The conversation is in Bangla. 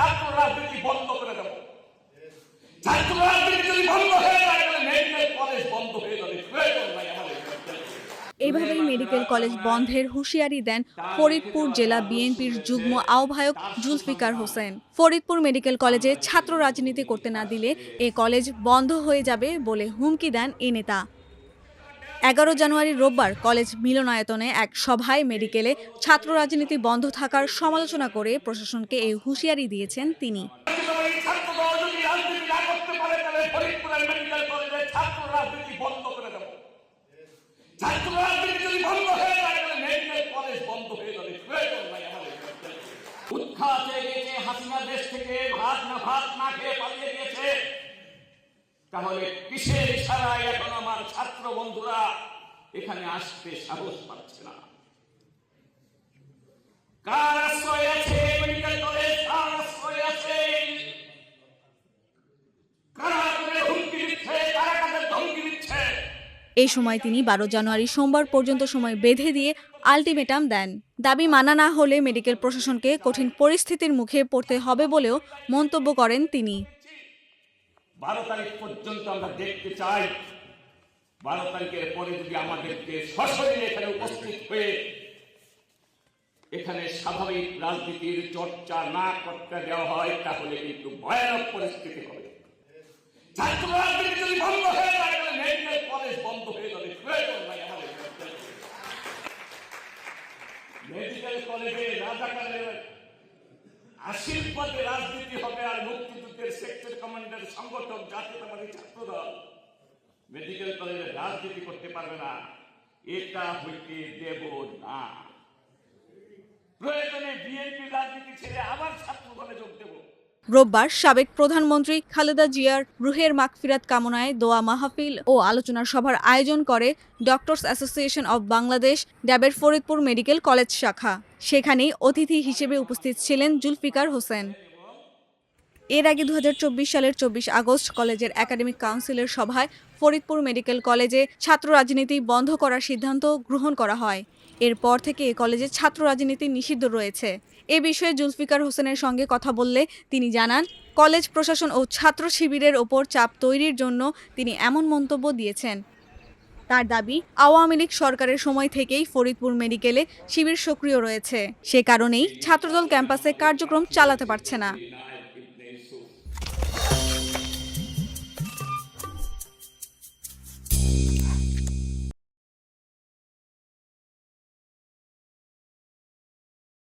ছাত্র রাজনীতি বন্ধ করে দেব। ছাত্র রাজনীতি যদি বন্ধ হয়ে যায় তাহলে মেডিকেল কলেজ বন্ধ হয়ে যাবে। প্রয়োজন নাই আমাদের। এভাবেই মেডিকেল কলেজ বন্ধের হুঁশিয়ারি দেন ফরিদপুর জেলা বিএনপির যুগ্ম আহ্বায়ক জুলফিকার হোসেন। ফরিদপুর মেডিকেল কলেজে ছাত্র রাজনীতি করতে না দিলে এ কলেজ বন্ধ হয়ে যাবে বলে হুমকি দেন এই নেতা। 11 জানুয়ারি রোববার কলেজ মিলনায়তনে এক সভায় মেডিকেলে ছাত্র রাজনীতি বন্ধ থাকার সমালোচনা করে প্রশাসনকে এই হুঁশিয়ারি দিয়েছেন তিনি। ছাত্রদল যদি রাজনীতি না করতে পারে তাহলে ফরিদপুরের মেডিকেল কলেজে ছাত্র রাজনীতি বন্ধ করে দেব। ছাত্র রাজনীতি যদি বন্ধ হয়ে যায় তাহলে মেডিকেল কলেজ বন্ধ হয়ে যাবে। প্রয়োজন নাই আমাদের। উৎখাত হয়ে গেছে, হাসিনা দেশ থেকে ভাত না খেয়ে পালিয়ে গিয়েছে। তাহলে কিসের ইশারায় এখন আমার ছাত্র বন্ধুরা এখানে আসতে সাহস পাচ্ছে না? কার আশ্রয় আছে মেডিকেল কলেজ? কার আশ্রয় আছে? কারা করে হুমকি দিচ্ছে? কারা কাদের ধমকি দিচ্ছে? এই সময় তিনি 12 জানুয়ারি সোমবার পর্যন্ত সময় বেঁধে দিয়ে আলটিমেটাম দেন। দাবি মানা না হলে মেডিকেল প্রশাসনকে কঠিন পরিস্থিতির মুখে পড়তে হবে বলেও মন্তব্য করেন তিনি। 12 তারিখ পর্যন্ত আমরা দেখতে চাই 12 তারিখের পরে যদি আমাদেরকে সশরীরে এখানে উপস্থিত হয়ে এখানে স্বাভাবিক রাজনীতির চর্চা না করতে দেওয়া হয় তাহলে কিন্তু ভয়ানক পরিস্থিতি হবে। ছাত্র রাজনীতি যদি বন্ধ হয়ে যায় তাহলে মেডিকেল কলেজ বন্ধ হয়ে যাবে। প্রয়োজন নাই আমাদের। মেডিকেল কলেজে রাজাকারের আশীর্বাদে রাজনীতি হবে আর মুক্তিযুদ্ধের সেক্টর কমান্ডার সংগঠন জাতীয়তাবাদী ছাত্রদল মেডিকেল কলেজে রাজনীতি করতে পারবে না। এটা হইতে দেব না। প্রয়োজনে বিএনপি রাজনীতি ছেড়ে আবার ছাত্র দলে যোগ দেব। রোববার সাবেক প্রধানমন্ত্রী খালেদা জিয়ার রুহের মাগফিরাত কামনায় দোয়া মাহফিল ও আলোচনা সভার আয়োজন করে ডক্টরস অ্যাসোসিয়েশন অব বাংলাদেশ ড্যাবের ফরিদপুর মেডিকেল কলেজ শাখা। সেখানেই অতিথি হিসেবে উপস্থিত ছিলেন জুলফিকার হোসেন। এর আগে 2024 সালের 24 আগস্ট কলেজের একাডেমিক কাউন্সিলের সভায় ফরিদপুর মেডিকেল কলেজে ছাত্র রাজনীতি বন্ধ করার সিদ্ধান্ত গ্রহণ করা হয়। এরপর থেকে এ কলেজে ছাত্র রাজনীতি নিষিদ্ধ রয়েছে। এ বিষয়ে জুলফিকার হোসেনের সঙ্গে কথা বললে তিনি জানান, কলেজ প্রশাসন ও ছাত্র শিবিরের ওপর চাপ তৈরির জন্য তিনি এমন মন্তব্য দিয়েছেন। তার দাবি, আওয়ামী লীগ সরকারের সময় থেকেই ফরিদপুর মেডিকেলে শিবির সক্রিয় রয়েছে। সে কারণেই ছাত্রদল ক্যাম্পাসে কার্যক্রম চালাতে পারছে না।